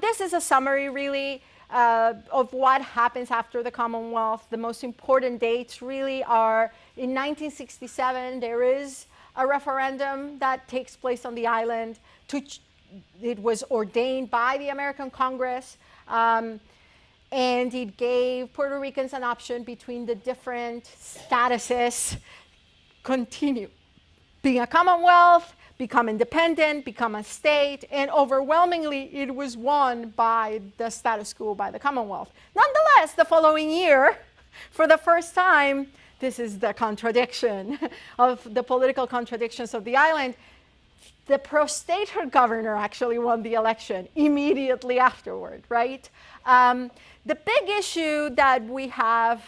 This is a summary, really, of what happens after the Commonwealth. The most important dates really are in 1967, there is a referendum that takes place on the island. It was ordained by the American Congress, and it gave Puerto Ricans an option between the different statuses: continue being a Commonwealth, become independent, become a state, and overwhelmingly it was won by the status quo, by the Commonwealth. Nonetheless, the following year, for the first time, this is the contradiction of the political contradictions of the island, the pro-statehood governor actually won the election immediately afterward, right? The big issue that we have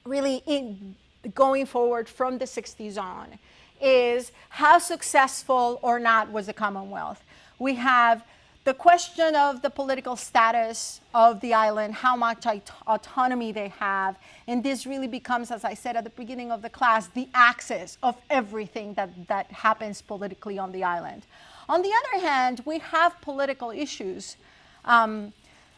really going forward from the 60s on is how successful or not was the Commonwealth. We have the question of the political status of the island, how much autonomy they have, and this really becomes, as I said at the beginning of the class, the axis of everything that happens politically on the island. On the other hand, we have political issues,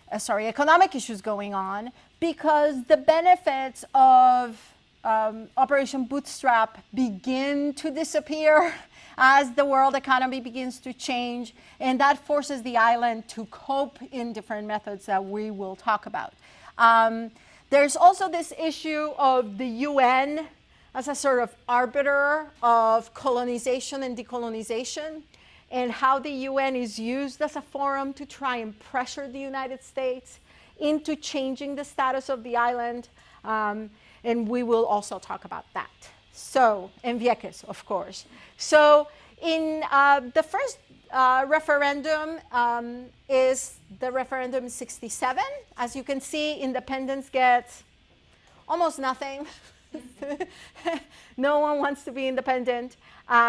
economic issues going on, because the benefits of Operation Bootstrap begin to disappear as the world economy begins to change, and that forces the island to cope in different methods that we will talk about. There's also this issue of the UN as a sort of arbiter of colonization and decolonization, and how the UN is used as a forum to try and pressure the United States into changing the status of the island. And we will also talk about that. So, and Vieques, of course. So, in the first referendum is the referendum 67. As you can see, independence gets almost nothing. No one wants to be independent.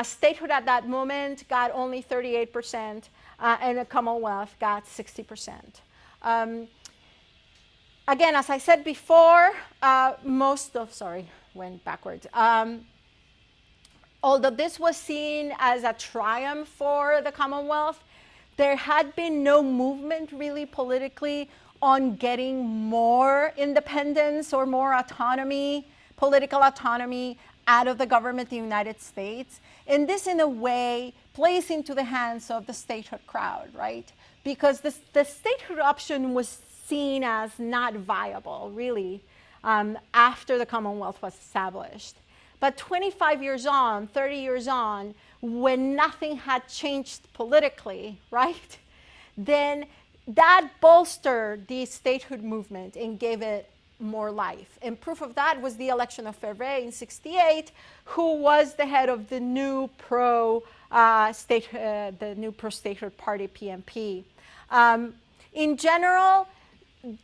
Statehood at that moment got only 38%, and the Commonwealth got 60%. Again, as I said before, went backwards. Although this was seen as a triumph for the Commonwealth, there had been no movement really politically on getting more independence or more autonomy, political autonomy, out of the government of the United States. And this, in a way, plays into the hands of the statehood crowd, right? Because the statehood option was seen as not viable, really, after the Commonwealth was established. But 25 years on, 30 years on, when nothing had changed politically, right, then that bolstered the statehood movement and gave it more life. And proof of that was the election of Ferré in '68, who was the head of the new pro-statehood party, PMP. In general,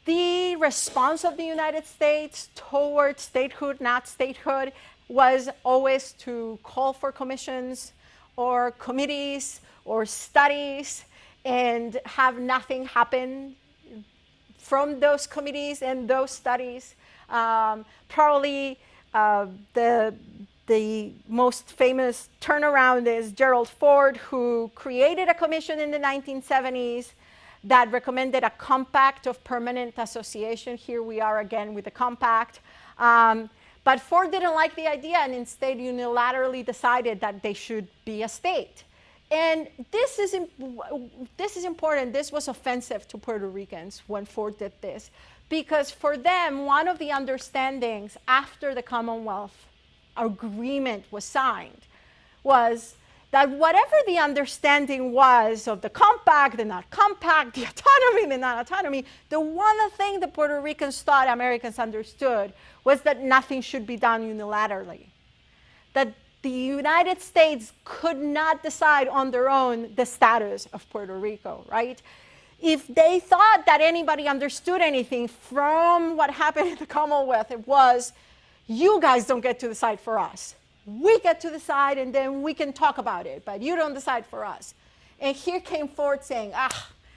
the response of the United States towards statehood, not statehood, was always to call for commissions or committees or studies and have nothing happen from those committees and those studies. Probably the most famous turnaround is Gerald Ford, who created a commission in the 1970s that recommended a compact of permanent association. Here we are again with the compact. But Ford didn't like the idea and instead unilaterally decided that they should be a state. And this is important. This was offensive to Puerto Ricans when Ford did this, because for them, one of the understandings after the Commonwealth agreement was signed was that whatever the understanding was of the compact, the not compact, the autonomy, the not autonomy, the one thing the Puerto Ricans thought Americans understood was that nothing should be done unilaterally. That the United States could not decide on their own the status of Puerto Rico, right? If they thought that anybody understood anything from what happened in the Commonwealth, it was, you guys don't get to decide for us. We get to decide and then we can talk about it, but you don't decide for us. And here came Ford saying,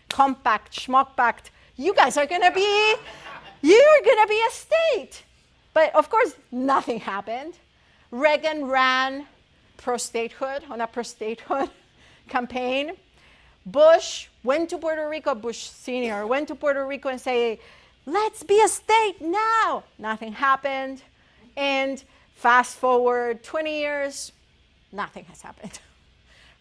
compact, schmuckpact, you guys are gonna be a state. But of course, nothing happened. Reagan ran pro-statehood on a pro-statehood campaign. Bush went to Puerto Rico, Bush Sr. went to Puerto Rico and say, let's be a state now. Nothing happened. And fast forward 20 years, nothing has happened,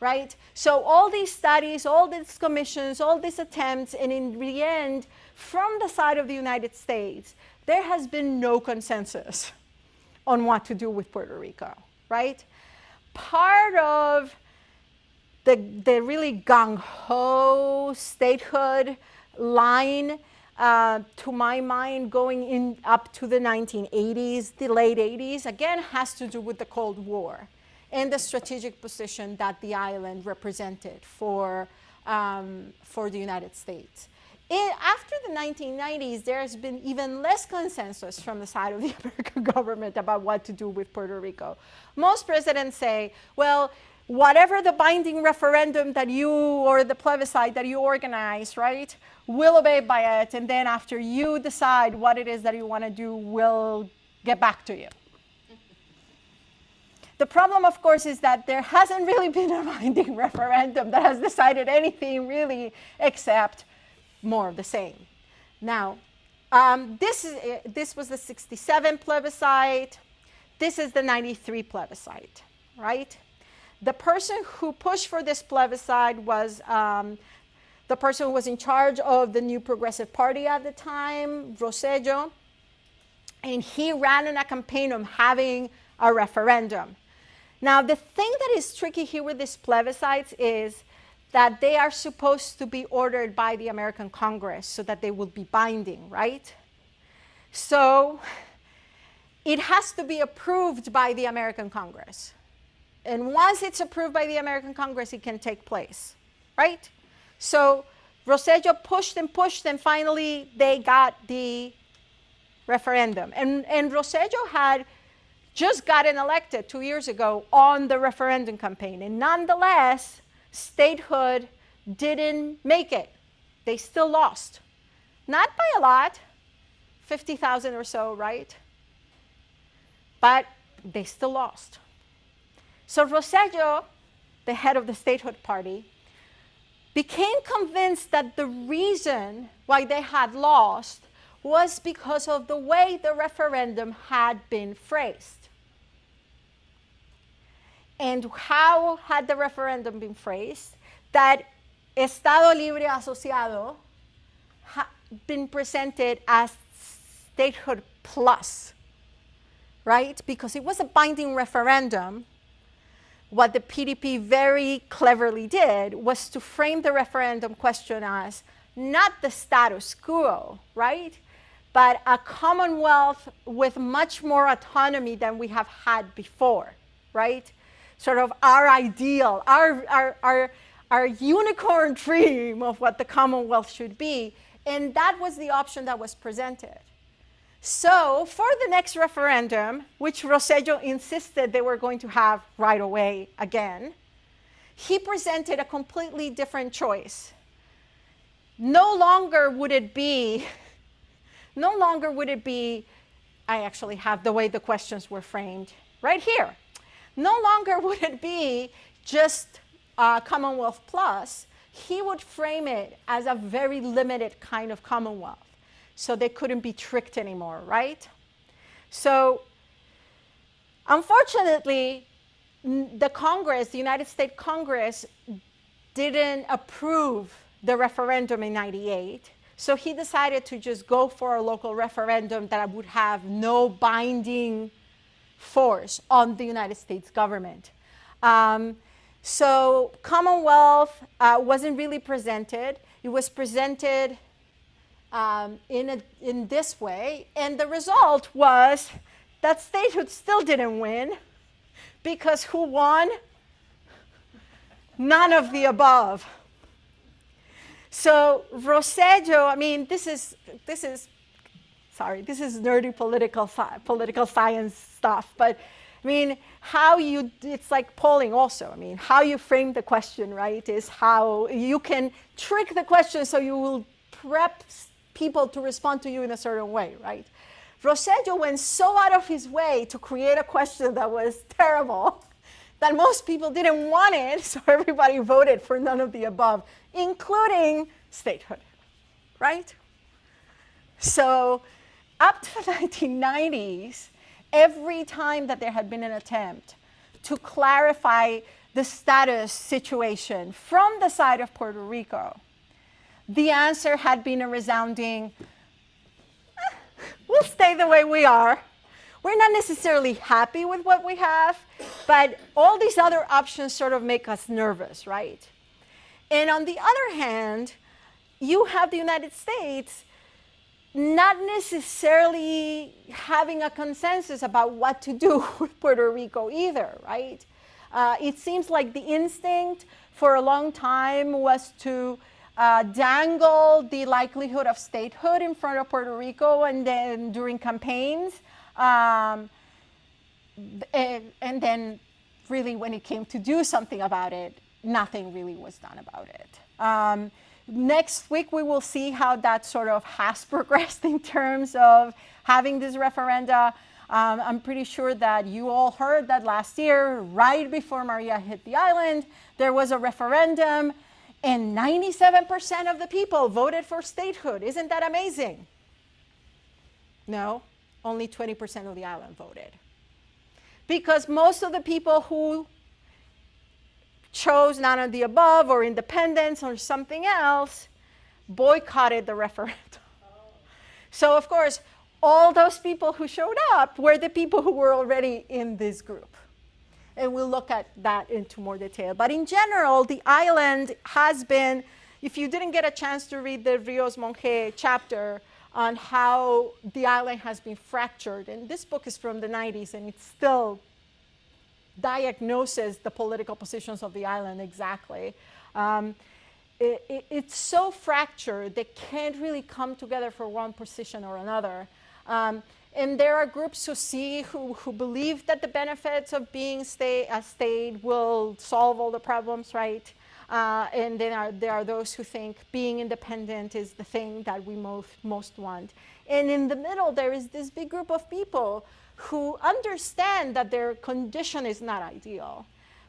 right? So all these studies, all these commissions, all these attempts, and in the end, from the side of the United States, there has been no consensus on what to do with Puerto Rico, right? Part of the really gung-ho statehood line, to my mind, going in up to the 1980s, the late 80s, again, has to do with the Cold War and the strategic position that the island represented for the United States. After the 1990s, there has been even less consensus from the side of the American government about what to do with Puerto Rico. Most presidents say, well, whatever the binding referendum that you, or the plebiscite that you organize, right, we'll obey by it, and then after you decide what it is that you want to do, we'll get back to you. The problem, of course, is that there hasn't really been a binding referendum that has decided anything really except more of the same. Now, this was the 67 plebiscite. This is the 93 plebiscite, right? The person who pushed for this plebiscite was the person who was in charge of the New Progressive Party at the time, Rosselló, and he ran in a campaign of having a referendum. Now, the thing that is tricky here with these plebiscites is that they are supposed to be ordered by the American Congress so that they will be binding, right? So it has to be approved by the American Congress. And once it's approved by the American Congress, it can take place, right? So Rosselló pushed, and finally they got the referendum. And Rosselló had just gotten elected 2 years ago on the referendum campaign. And nonetheless, statehood didn't make it. They still lost. Not by a lot, 50,000 or so, right? But they still lost. So Rosselló, the head of the statehood party, became convinced that the reason why they had lost was because of the way the referendum had been phrased. And how had the referendum been phrased? That Estado Libre Asociado had been presented as statehood plus, right? Because it was a binding referendum. What the PDP very cleverly did was to frame the referendum question as not the status quo, right? But a commonwealth with much more autonomy than we have had before, right? Sort of our ideal, our unicorn dream of what the commonwealth should be. And that was the option that was presented. So for the next referendum, which Rosselló insisted they were going to have right away again, he presented a completely different choice. No longer would it be, I actually have the way the questions were framed right here. No longer would it be just Commonwealth Plus. He would frame it as a very limited kind of Commonwealth. So they couldn't be tricked anymore, right? So unfortunately, the Congress, the United States Congress, didn't approve the referendum in '98. So he decided to just go for a local referendum that would have no binding force on the United States government. So Commonwealth wasn't really presented. It was presented in this way, and the result was that statehood still didn't win, because who won? None of the above. So Rosselló, I mean, this is nerdy political science stuff, but I mean, it's like polling also. I mean, how you frame the question, right, is how you can trick the question so you will prep people to respond to you in a certain way, right? Rosselló went so out of his way to create a question that was terrible that most people didn't want it, so everybody voted for none of the above, including statehood, right? So up to the 1990s, every time that there had been an attempt to clarify the status situation from the side of Puerto Rico, the answer had been a resounding, we'll stay the way we are. We're not necessarily happy with what we have, but all these other options sort of make us nervous, right? And on the other hand, you have the United States not necessarily having a consensus about what to do with Puerto Rico either, right? It seems like the instinct for a long time was to dangle the likelihood of statehood in front of Puerto Rico, and then during campaigns, and then really when it came to do something about it, nothing really was done about it. Next week, we will see how that sort of has progressed in terms of having this referenda. I'm pretty sure that you all heard that last year, right before Maria hit the island, there was a referendum, and 97% of the people voted for statehood. Isn't that amazing? No, only 20% of the island voted. Because most of the people who chose none of the above or independence or something else boycotted the referendum. So of course, all those people who showed up were the people who were already in this group. And we'll look at that into more detail. But in general, the island has been, if you didn't get a chance to read the Rios Monge chapter on how the island has been fractured, and this book is from the 90s and it still diagnoses the political positions of the island exactly. It's so fractured, they can't really come together for one position or another. And there are groups who believe that the benefits of being a state will solve all the problems, right? And then there are those who think being independent is the thing that we most want. And in the middle, there is this big group of people who understand that their condition is not ideal,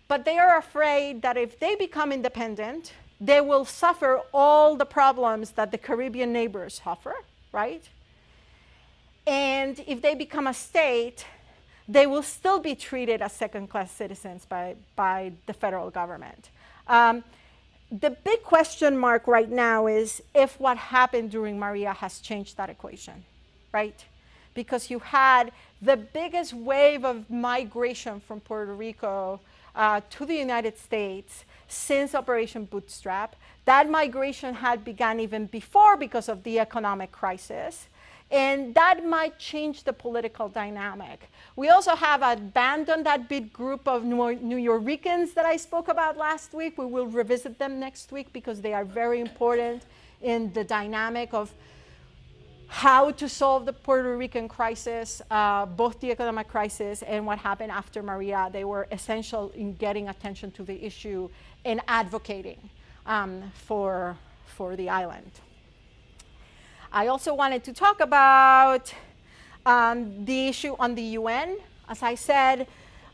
but they are afraid that if they become independent, they will suffer all the problems that the Caribbean neighbors suffer, right? And if they become a state, they will still be treated as second-class citizens by the federal government. The big question mark right now is if what happened during Maria has changed that equation, right? Because you had the biggest wave of migration from Puerto Rico to the United States since Operation Bootstrap. That migration had begun even before because of the economic crisis. And that might change the political dynamic. We also have abandoned that big group of New Yorkers that I spoke about last week. We will revisit them next week because they are very important in the dynamic of how to solve the Puerto Rican crisis, both the economic crisis and what happened after Maria. They were essential in getting attention to the issue and advocating for the island. I also wanted to talk about the issue on the UN. As I said,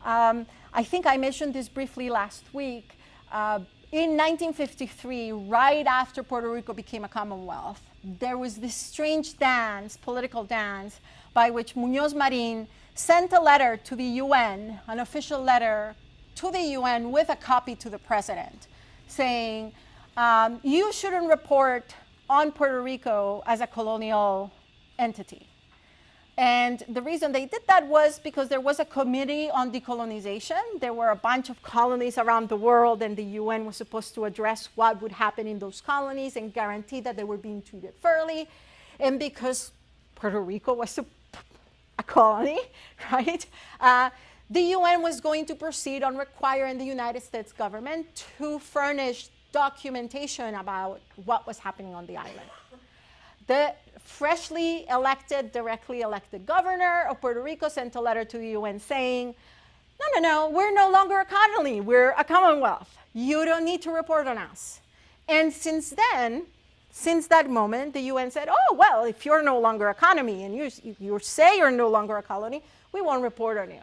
I think I mentioned this briefly last week. In 1953, right after Puerto Rico became a Commonwealth, there was this strange dance, political dance, by which Muñoz Marín sent a letter to the UN, an official letter to the UN with a copy to the president, saying, you shouldn't report on Puerto Rico as a colonial entity. And the reason they did that was because there was a committee on decolonization. There were a bunch of colonies around the world, and the UN was supposed to address what would happen in those colonies and guarantee that they were being treated fairly. And because Puerto Rico was a colony, right? The UN was going to proceed on requiring the United States government to furnish documentation about what was happening on the island. The freshly elected, directly elected governor of Puerto Rico sent a letter to the UN saying, no, we're no longer a colony, we're a Commonwealth. You don't need to report on us. And since then, since that moment, the UN said, oh, well, if you're no longer a colony and you say you're no longer a colony, we won't report on you.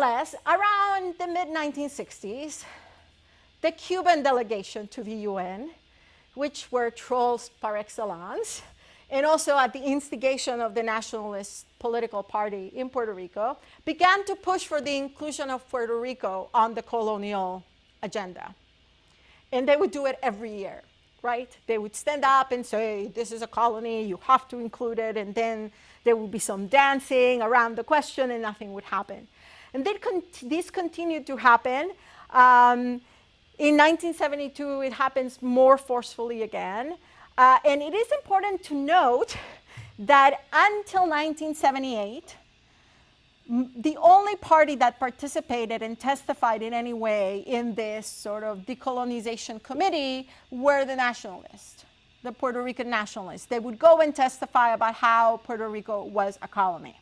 nonetheless, around the mid-1960s, the Cuban delegation to the UN, which were trolls par excellence, and also at the instigation of the nationalist political party in Puerto Rico, began to push for the inclusion of Puerto Rico on the colonial agenda. And they would do it every year, right? They would stand up and say, this is a colony, you have to include it, and then there would be some dancing around the question and nothing would happen. And this continued to happen. In 1972, it happens more forcefully again. And it is important to note that until 1978, the only party that participated and testified in any way in this sort of decolonization committee were the nationalists, the Puerto Rican nationalists. They would go and testify about how Puerto Rico was a colony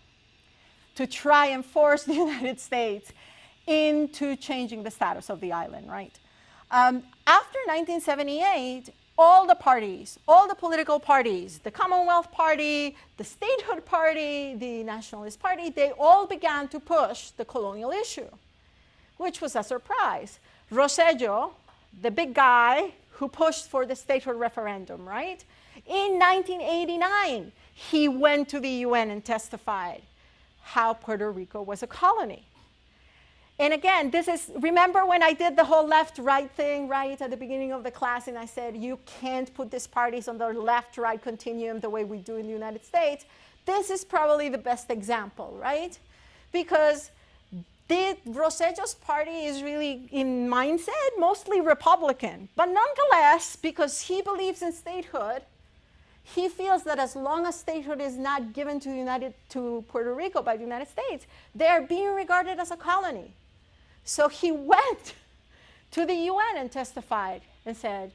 to try and force the United States into changing the status of the island, right? After 1978, all the parties, all the political parties, the Commonwealth Party, the Statehood Party, the Nationalist Party, they all began to push the colonial issue, which was a surprise. Rosselló, the big guy who pushed for the statehood referendum, right? In 1989, he went to the UN and testified how Puerto Rico was a colony. And again, this is, remember when I did the whole left-right thing, right, at the beginning of the class, and I said, you can't put these parties on the left-right continuum the way we do in the United States. This is probably the best example, right? Because Rosselló's party is really, in mindset, mostly Republican. But nonetheless, because he believes in statehood, he feels that as long as statehood is not given to Puerto Rico by the United States, they are being regarded as a colony. So he went to the UN and testified and said,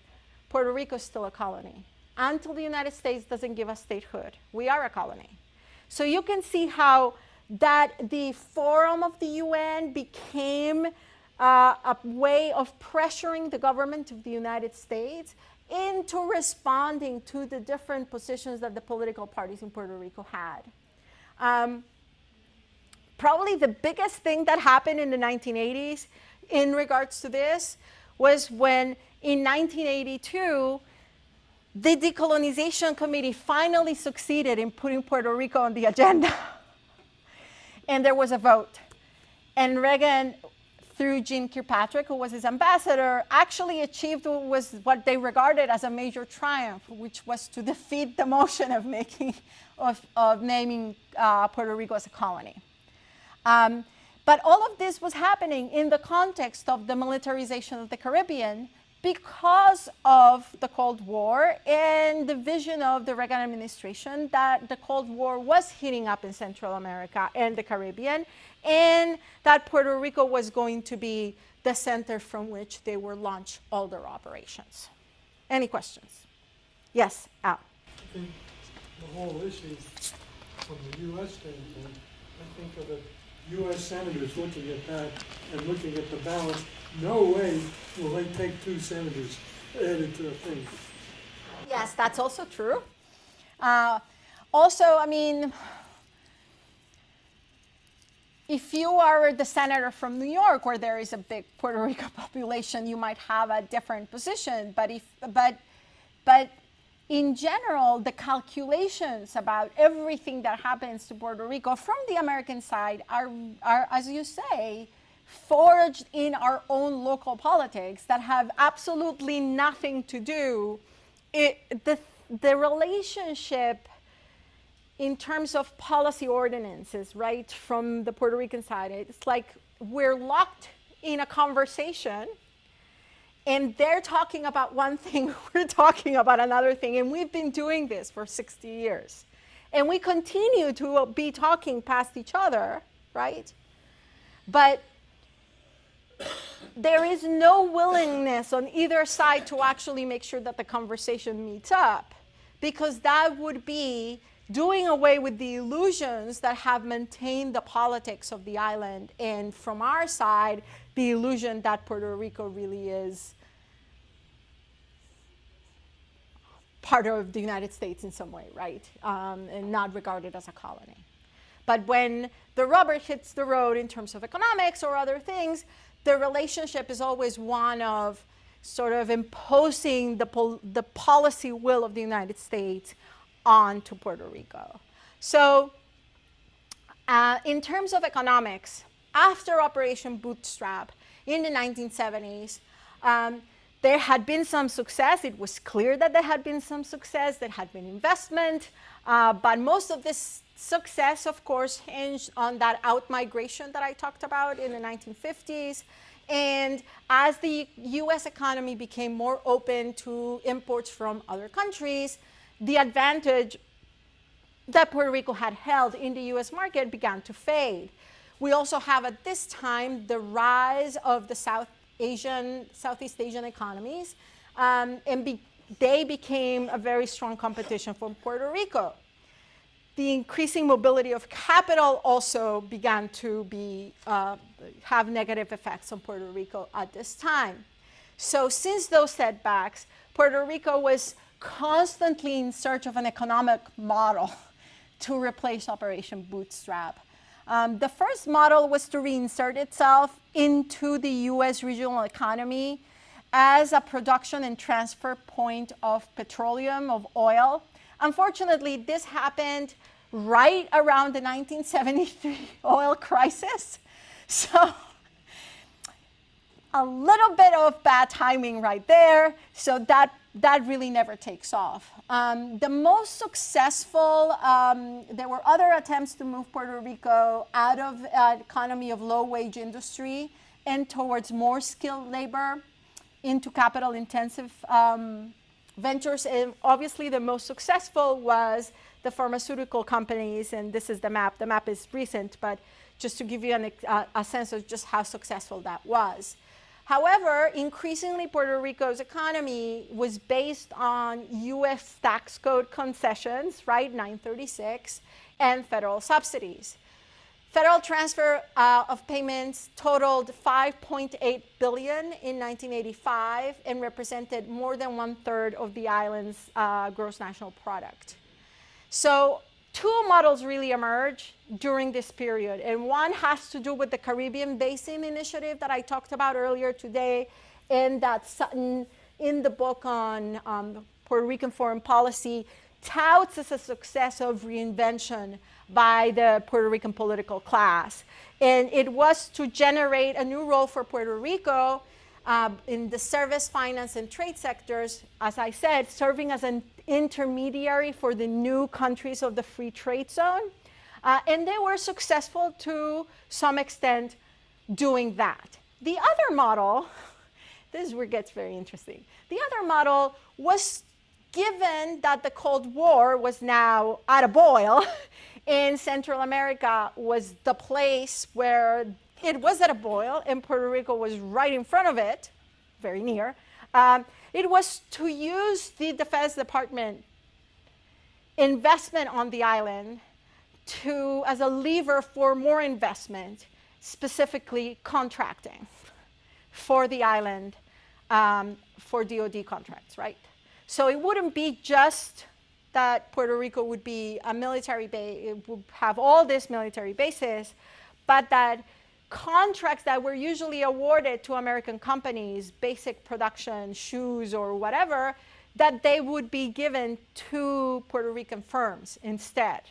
Puerto Rico is still a colony. Until the United States doesn't give us statehood, we are a colony. So you can see how that the forum of the UN became a way of pressuring the government of the United States into responding to the different positions that the political parties in Puerto Rico had. Probably the biggest thing that happened in the 1980s in regards to this was when in 1982, the Decolonization Committee finally succeeded in putting Puerto Rico on the agenda. And there was a vote. And Reagan, through Jeane Kirkpatrick, who was his ambassador, actually achieved what they regarded as a major triumph, which was to defeat the motion of naming Puerto Rico as a colony. But all of this was happening in the context of the militarization of the Caribbean because of the Cold War and the vision of the Reagan administration that the Cold War was heating up in Central America and the Caribbean, and that Puerto Rico was going to be the center from which they would launch all their operations. Any questions? Yes, Al. I think the whole issue from the U.S. standpoint, I think of the U.S. senators looking at that and looking at the balance. No way will they take 2 senators added to the thing. Yes, that's also true. Also, I mean, if you are the senator from New York, where there is a big Puerto Rico population, you might have a different position. But in general, the calculations about everything that happens to Puerto Rico from the American side are, as you say, forged in our own local politics that have absolutely nothing to do. The relationship in terms of policy ordinances, right, from the Puerto Rican side, it's like we're locked in a conversation and they're talking about one thing, we're talking about another thing, and we've been doing this for 60 years. And we continue to be talking past each other, right? But there is no willingness on either side to actually make sure that the conversation meets up, because that would be doing away with the illusions that have maintained the politics of the island, and from our side, the illusion that Puerto Rico really is part of the United States in some way, right? And not regarded as a colony. But when the rubber hits the road in terms of economics or other things, the relationship is always one of sort of imposing the policy will of the United States onto Puerto Rico. So in terms of economics, after Operation Bootstrap in the 1970s, there had been some success. It was clear that there had been some success. There had been investment. But most of this success, of course, hinged on that out-migration that I talked about in the 1950s. And as the US economy became more open to imports from other countries, the advantage that Puerto Rico had held in the US market began to fade. We also have at this time the rise of the Southeast Asian economies, and they became a very strong competition for Puerto Rico. The increasing mobility of capital also began to have negative effects on Puerto Rico at this time. So since those setbacks, Puerto Rico was constantly in search of an economic model to replace Operation Bootstrap. The first model was to reinsert itself into the US regional economy as a production and transfer point of petroleum, of oil. Unfortunately, this happened right around the 1973 oil crisis. So a little bit of bad timing right there. So that really never takes off. The most successful, there were other attempts to move Puerto Rico out of an economy of low-wage industry and towards more skilled labor into capital-intensive ventures. And obviously, the most successful was the pharmaceutical companies, and this is the map. The map is recent, but just to give you a sense of just how successful that was. However, increasingly, Puerto Rico's economy was based on US tax code concessions, right, 936, and federal subsidies. Federal transfer of payments totaled $5.8 billion in 1985 and represented more than 1/3 of the island's gross national product. So two models really emerge during this period, and one has to do with the Caribbean Basin Initiative that I talked about earlier today, and that Sutton, in the book on Puerto Rican foreign policy, touts as a success of reinvention by the Puerto Rican political class. And it was to generate a new role for Puerto Rico in the service, finance, and trade sectors, as I said, serving as an intermediary for the new countries of the free trade zone. And they were successful to some extent doing that. The other model, this is where it gets very interesting. The other model was, given that the Cold War was now at a boil, and Central America was the place where it was at a boil, and Puerto Rico was right in front of it, very near. It was to use the Defense Department investment on the island as a lever for more investment, specifically contracting for the island for DoD contracts, right? So it wouldn't be just that Puerto Rico would be a military base, it would have all these military bases, but that contracts that were usually awarded to American companies, basic production, shoes or whatever, that they would be given to Puerto Rican firms instead.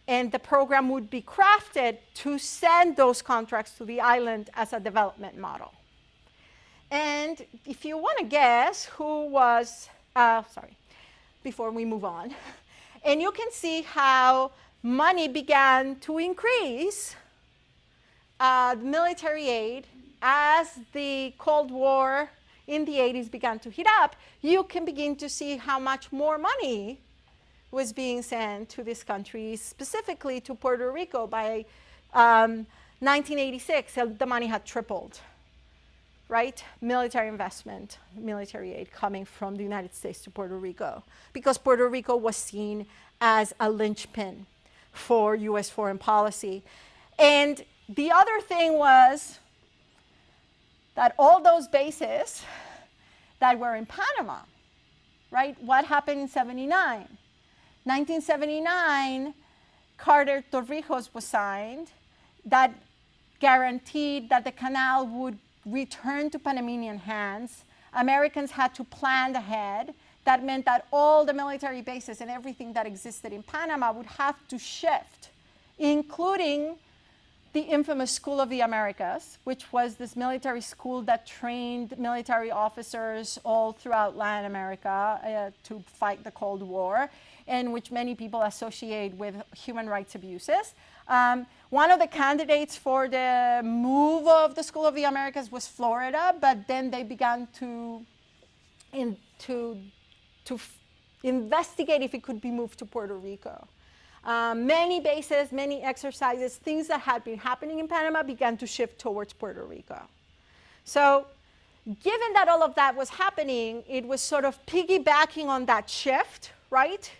And the program would be crafted to send those contracts to the island as a development model. And if you want to guess who was, before we move on, and you can see how money began to increase, military aid, as the Cold War in the 80s began to heat up, you can begin to see how much more money was being sent to these countries, specifically to Puerto Rico. By 1986, the money had tripled, right? Military investment, military aid coming from the United States to Puerto Rico, because Puerto Rico was seen as a linchpin for US foreign policy. And the other thing was that all those bases that were in Panama, right? What happened in 79? 1979, Carter Torrijos was signed that guaranteed that the canal would return to Panamanian hands. Americans had to plan ahead. That meant that all the military bases and everything that existed in Panama would have to shift, including the infamous School of the Americas, which was this military school that trained military officers all throughout Latin America to fight the Cold War, and which many people associate with human rights abuses. One of the candidates for the move of the School of the Americas was Florida, but then they began to investigate if it could be moved to Puerto Rico. Many bases, many exercises, things that had been happening in Panama began to shift towards Puerto Rico. So given that all of that was happening, it was sort of piggybacking on that shift, right,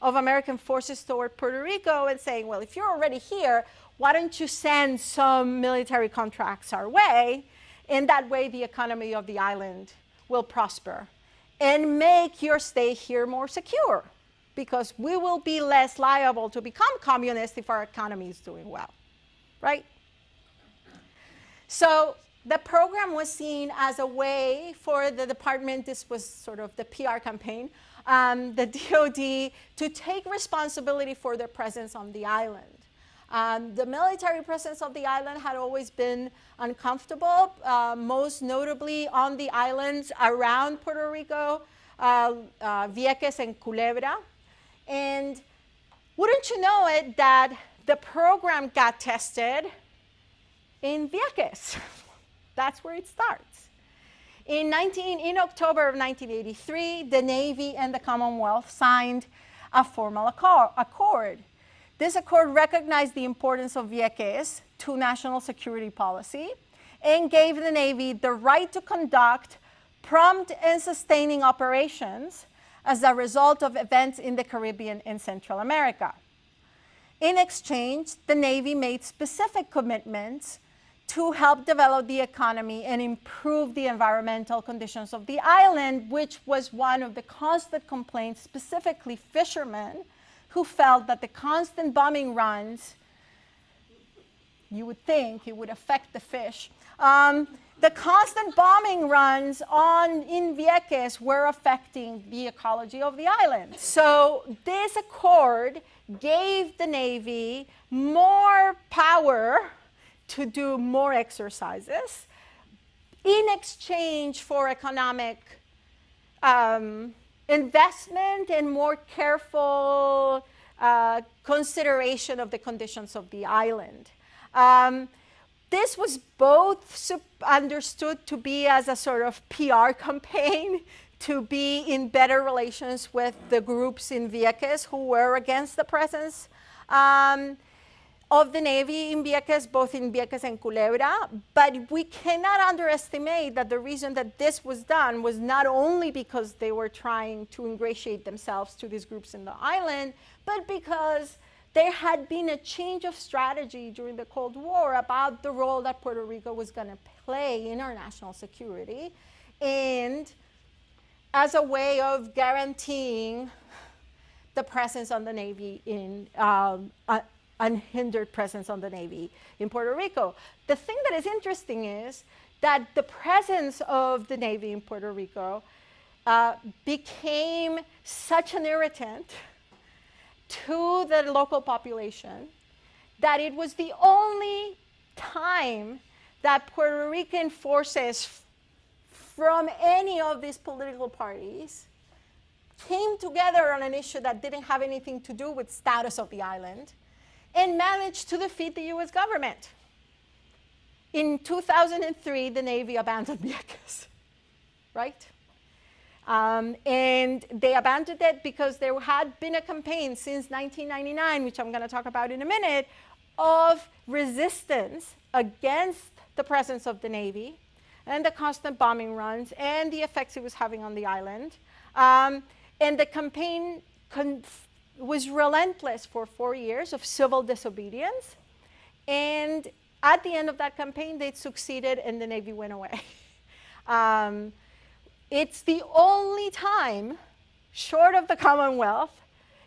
of American forces toward Puerto Rico and saying, well, if you're already here, why don't you send some military contracts our way? And that way the economy of the island will prosper and make your stay here more secure, because we will be less liable to become communist if our economy is doing well, right? So the program was seen as a way for the department, this was sort of the PR campaign, the DOD, to take responsibility for their presence on the island. The military presence of the island had always been uncomfortable, most notably on the islands around Puerto Rico, Vieques and Culebra. And wouldn't you know it that the program got tested in Vieques? That's where it starts. In October of 1983, the Navy and the Commonwealth signed a formal accord. This accord recognized the importance of Vieques to national security policy and gave the Navy the right to conduct prompt and sustaining operations as a result of events in the Caribbean and Central America. In exchange, the Navy made specific commitments to help develop the economy and improve the environmental conditions of the island, which was one of the constant complaints, specifically fishermen, who felt that the constant bombing runs, you would think it would affect the fish. The constant bombing runs in Vieques were affecting the ecology of the island. So this accord gave the Navy more power to do more exercises in exchange for economic investment and more careful consideration of the conditions of the island. This was both understood to be as a sort of PR campaign to be in better relations with the groups in Vieques who were against the presence of the Navy in Vieques, both in Vieques and Culebra. But we cannot underestimate that the reason that this was done was not only because they were trying to ingratiate themselves to these groups in the island, but because there had been a change of strategy during the Cold War about the role that Puerto Rico was going to play in our national security, and as a way of guaranteeing the presence on the Navy in unhindered presence on the Navy in Puerto Rico. The thing that is interesting is that the presence of the Navy in Puerto Rico became such an irritant to the local population that it was the only time that Puerto Rican forces from any of these political parties came together on an issue that didn't have anything to do with status of the island and managed to defeat the US government. In 2003, the Navy abandoned Vieques, right? And they abandoned it because there had been a campaign since 1999, which I'm going to talk about in a minute, of resistance against the presence of the Navy and the constant bombing runs and the effects it was having on the island. And the campaign was relentless for 4 years of civil disobedience. And at the end of that campaign, they succeeded and the Navy went away. It's the only time, short of the Commonwealth,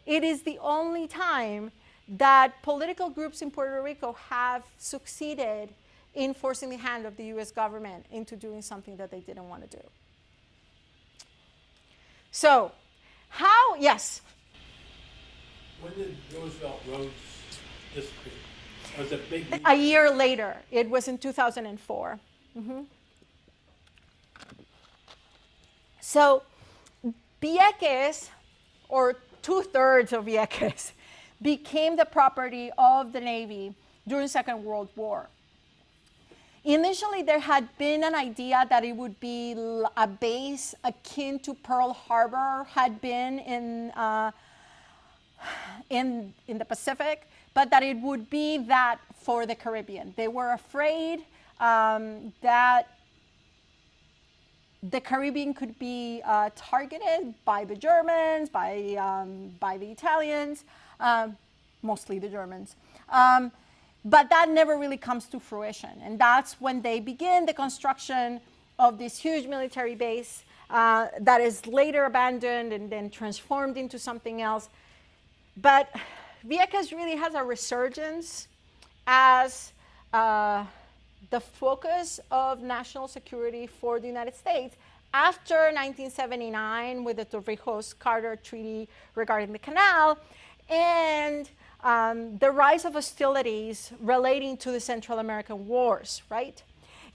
it is the only time that political groups in Puerto Rico have succeeded in forcing the hand of the US government into doing something that they didn't want to do. So, how, yes? When did Roosevelt Roads disappear? Was it big? A year later. It was in 2004. So, Vieques, or 2/3 of Vieques, became the property of the Navy during Second World War. Initially, there had been an idea that it would be a base akin to Pearl Harbor had been in the Pacific, but that it would be that for the Caribbean. They were afraid that the Caribbean could be targeted by the Germans, by the Italians, mostly the Germans. But that never really comes to fruition. And that's when they begin the construction of this huge military base that is later abandoned and then transformed into something else. But Vieques really has a resurgence as the focus of national security for the United States after 1979 with the Torrijos-Carter Treaty regarding the canal, and the rise of hostilities relating to the Central American wars, right?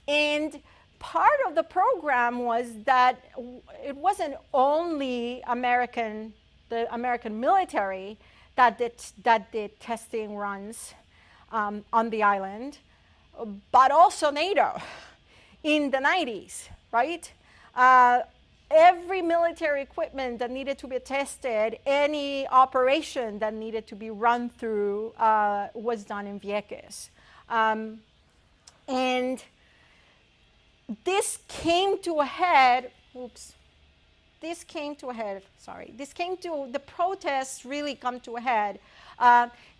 And part of the program was that it wasn't only the American military that did testing runs on the island, but also NATO in the 90s, right? Every military equipment that needed to be tested, any operation that needed to be run through was done in Vieques. And this came to a head, the protests really come to a head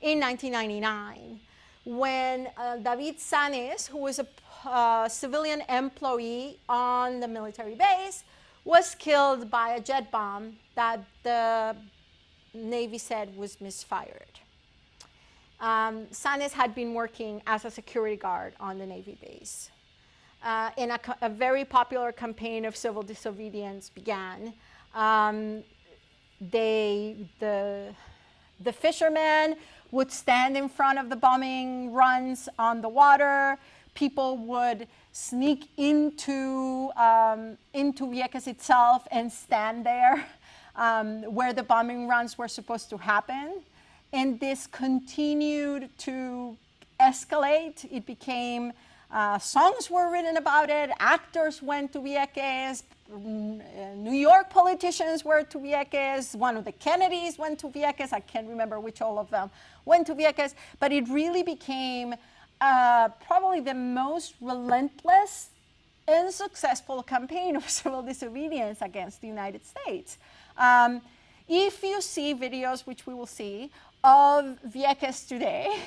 in 1999 when David Sanes, who was a civilian employee on the military base, was killed by a jet bomb that the Navy said was misfired. Sanes had been working as a security guard on the Navy base. And a very popular campaign of civil disobedience began. The fishermen would stand in front of the bombing runs on the water. People would sneak into Vieques itself and stand there where the bombing runs were supposed to happen. And this continued to escalate. It became, songs were written about it, actors went to Vieques, New York politicians went to Vieques, one of the Kennedys went to Vieques, I can't remember which all of them went to Vieques, but it really became probably the most relentless and successful campaign of civil disobedience against the United States. If you see videos, which we will see, of Vieques today,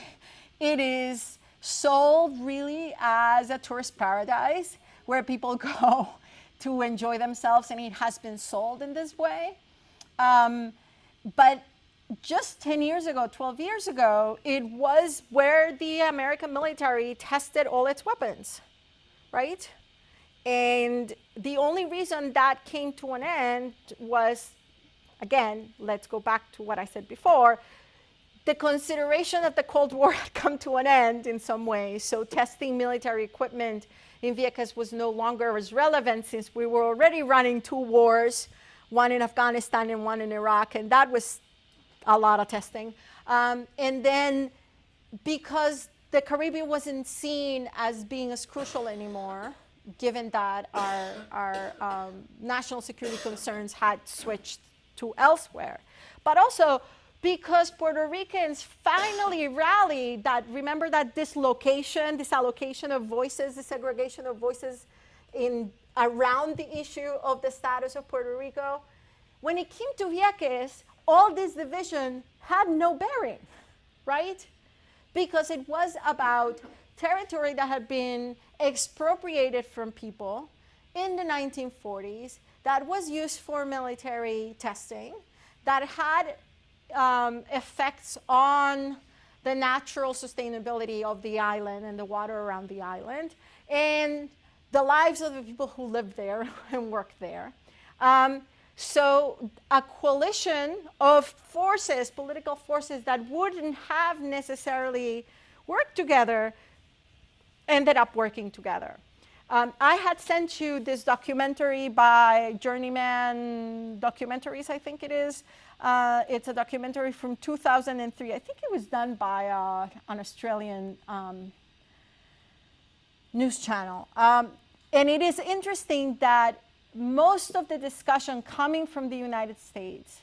it is sold really as a tourist paradise where people go to enjoy themselves, and it has been sold in this way. But just 10 years ago, 12 years ago, it was where the American military tested all its weapons, right? And the only reason that came to an end was, again, let's go back to what I said before, the consideration that the Cold War had come to an end in some ways. So testing military equipment in Vieques was no longer as relevant since we were already running 2 wars, one in Afghanistan and one in Iraq, and that was a lot of testing. And then because the Caribbean wasn't seen as being as crucial anymore, given that our national security concerns had switched to elsewhere. But also because Puerto Ricans finally rallied that, remember that dislocation, this allocation of voices, the segregation of voices around the issue of the status of Puerto Rico. When it came to Vieques, all this division had no bearing, right? Because it was about territory that had been expropriated from people in the 1940s, that was used for military testing, that had effects on the natural sustainability of the island and the water around the island, and the lives of the people who live there and work there. So a coalition of forces, political forces that wouldn't have necessarily worked together, ended up working together. I had sent you this documentary by Journeyman Documentaries, I think it is. It's a documentary from 2003. I think it was done by an Australian news channel. And it is interesting that most of the discussion coming from the United States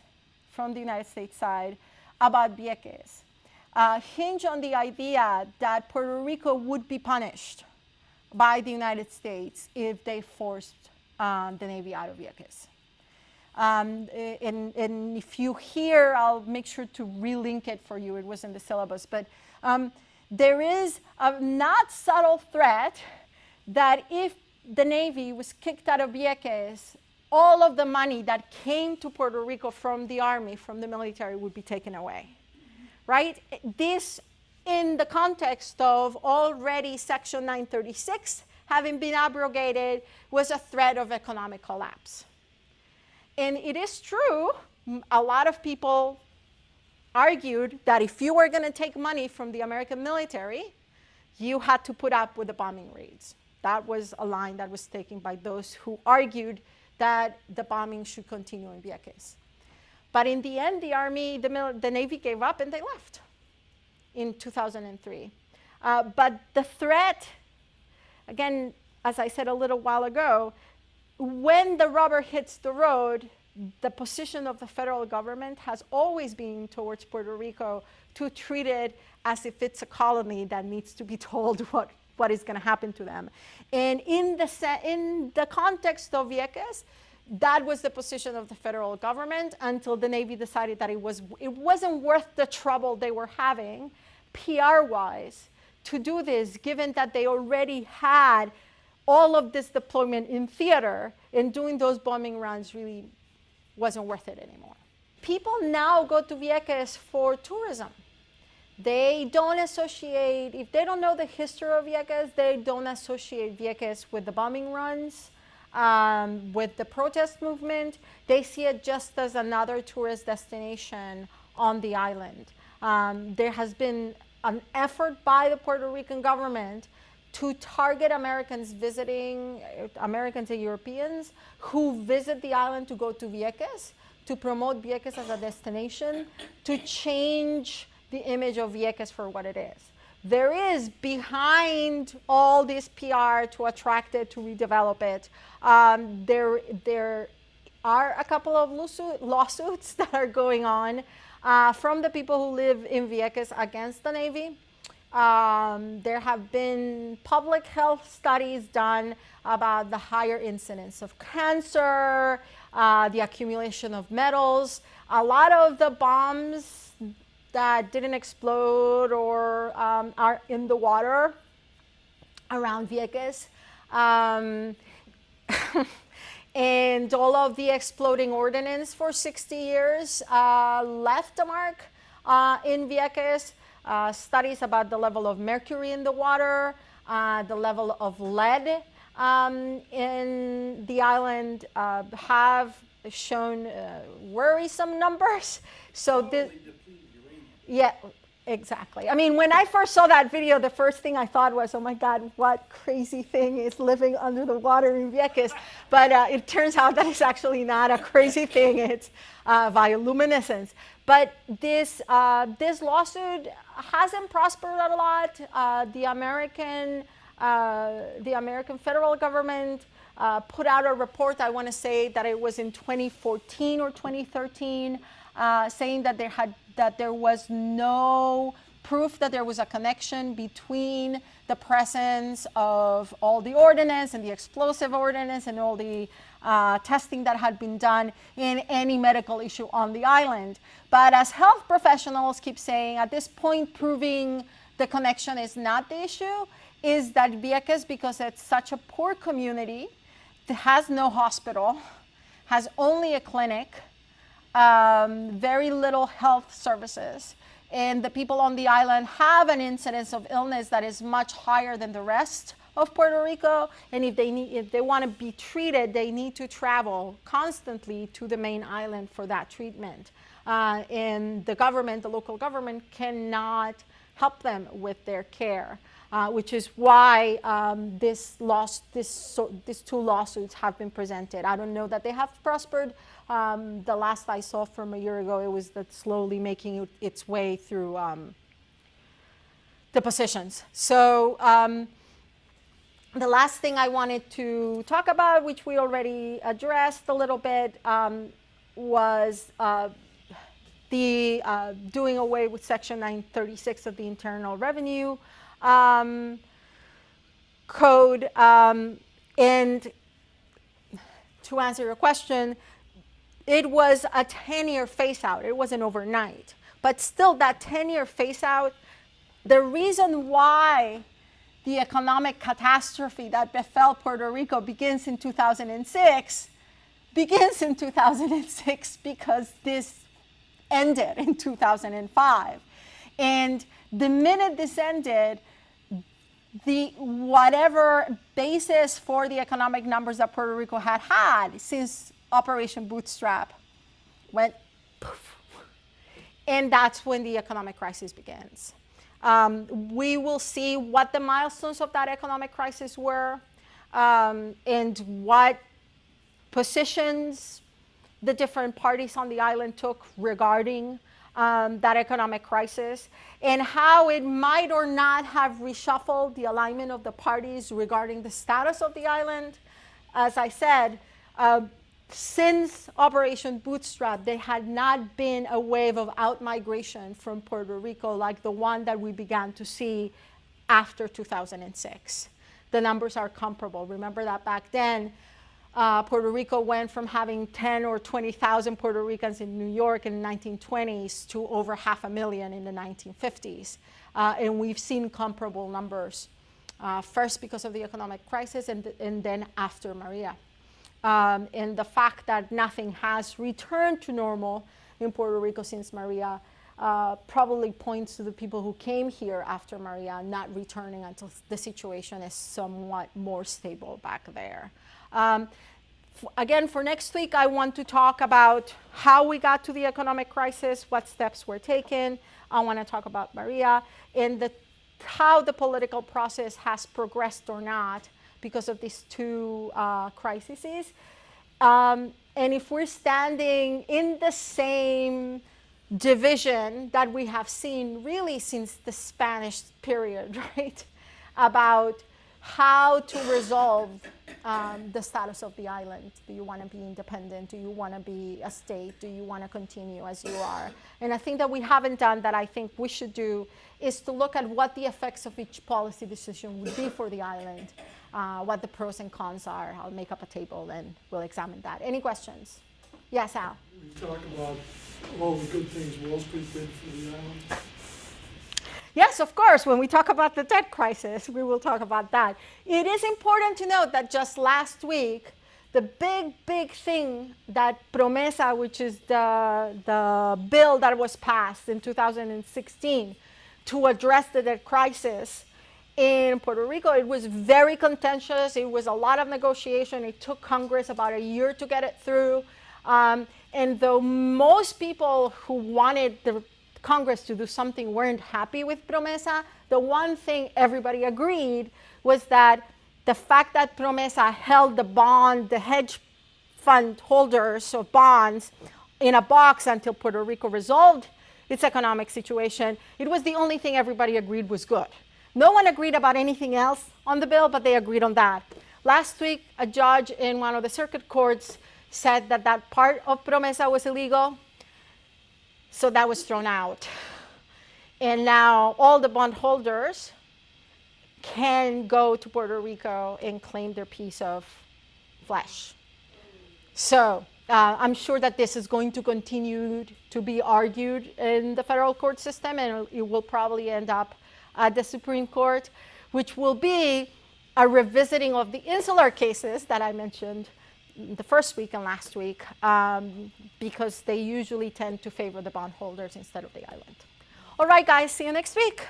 side about Vieques, hinge on the idea that Puerto Rico would be punished by the United States if they forced the Navy out of Vieques. And if you hear, I'll make sure to relink it for you. It was in the syllabus. But there is a not subtle threat that if the Navy was kicked out of Vieques, all of the money that came to Puerto Rico from the Army, from the military, would be taken away, right? This, in the context of already Section 936 having been abrogated, was a threat of economic collapse. And it is true, a lot of people argued that if you were going to take money from the American military, you had to put up with the bombing raids. That was a line that was taken by those who argued that the bombing should continue in Vieques. But in the end, the Army, the Navy gave up and they left in 2003. But the threat, again, as I said a little while ago, when the rubber hits the road, the position of the federal government has always been towards Puerto Rico to treat it as if it's a colony that needs to be told what is going to happen to them. And in the context of Vieques, that was the position of the federal government until the Navy decided that it wasn't worth the trouble they were having, PR-wise, to do this, given that they already had all of this deployment in theater, and doing those bombing runs really wasn't worth it anymore. People now go to Vieques for tourism. They don't associate, if they don't know the history of Vieques, they don't associate Vieques with the bombing runs, with the protest movement. They see it just as another tourist destination on the island. There has been an effort by the Puerto Rican government to target Americans and Europeans who visit the island to go to Vieques, to promote Vieques as a destination, to change the image of Vieques for what it is. There is, behind all this PR to attract it, to redevelop it, there are a couple of lawsuits that are going on from the people who live in Vieques against the Navy. There have been public health studies done about the higher incidence of cancer, the accumulation of metals. A lot of the bombs that didn't explode or are in the water around Vieques. And all of the exploding ordnance for 60 years left a mark in Vieques. Studies about the level of mercury in the water, the level of lead in the island have shown worrisome numbers. So this, yeah, exactly. I mean, when I first saw that video, the first thing I thought was, oh my God, what crazy thing is living under the water in Vieques? But it turns out that it's actually not a crazy thing. It's bioluminescence. But this lawsuit hasn't prospered a lot. The American federal government put out a report, I want to say that it was in 2014 or 2013, saying that there was no proof that there was a connection between the presence of all the ordnance and the explosive ordnance and all the testing that had been done in any medical issue on the island. But as health professionals keep saying, at this point, proving the connection is not the issue, is that Vieques, because it's such a poor community, that has no hospital, has only a clinic, very little health services, and the people on the island have an incidence of illness that is much higher than the rest of Puerto Rico, and if they want to be treated, they need to travel constantly to the main island for that treatment. And the local government cannot help them with their care, which is why these two lawsuits have been presented. I don't know that they have prospered. The last I saw from a year ago, it was that slowly making its way through the positions. So the last thing I wanted to talk about, which we already addressed a little bit, was the doing away with Section 936 of the Internal Revenue Code. And to answer your question, it was a 10-year phase-out. It wasn't overnight. But still, that 10-year phase-out, the reason why the economic catastrophe that befell Puerto Rico begins in 2006 because this ended in 2005. And the minute this ended, the whatever basis for the economic numbers that Puerto Rico had since Operation Bootstrap went poof. And that's when the economic crisis begins. We will see what the milestones of that economic crisis were, and what positions the different parties on the island took regarding that economic crisis, and how it might or not have reshuffled the alignment of the parties regarding the status of the island. As I said, since Operation Bootstrap, there had not been a wave of out-migration from Puerto Rico like the one that we began to see after 2006. The numbers are comparable. Remember that back then, Puerto Rico went from having 10 or 20,000 Puerto Ricans in New York in the 1920s to over 500,000 in the 1950s. And we've seen comparable numbers, first because of the economic crisis and then after Maria. And the fact that nothing has returned to normal in Puerto Rico since Maria probably points to the people who came here after Maria not returning until the situation is somewhat more stable back there. Again, for next week, I want to talk about how we got to the economic crisis, what steps were taken. I want to talk about Maria and how the political process has progressed or not because of these two crises. And if we're standing in the same division that we have seen really since the Spanish period, right? About how to resolve the status of the island. Do you want to be independent? Do you want to be a state? Do you want to continue as you are? And I think that we haven't done that. I think we should do is to look at what the effects of each policy decision would be for the island, what the pros and cons are. I'll make up a table and we'll examine that. Any questions? Yes, Al? We talk about all the good things Wall Street did for the island. Yes, of course. When we talk about the debt crisis, we will talk about that. It is important to note that just last week, the big thing that Promesa, which is the bill that was passed in 2016 to address the debt crisis in Puerto Rico, it was very contentious. It was a lot of negotiation. It took Congress about a year to get it through. And though most people who wanted the Congress to do something weren't happy with Promesa, the one thing everybody agreed was that the fact that Promesa held the hedge fund holders of bonds in a box until Puerto Rico resolved its economic situation, it was the only thing everybody agreed was good. No one agreed about anything else on the bill, but they agreed on that. Last week, a judge in one of the circuit courts said that that part of Promesa was illegal. So that was thrown out. And now all the bondholders can go to Puerto Rico and claim their piece of flesh. So I'm sure that this is going to continue to be argued in the federal court system, and it will probably end up at the Supreme Court, which will be a revisiting of the insular cases that I mentioned the first week and last week, because they usually tend to favor the bondholders instead of the island. All right, guys, see you next week.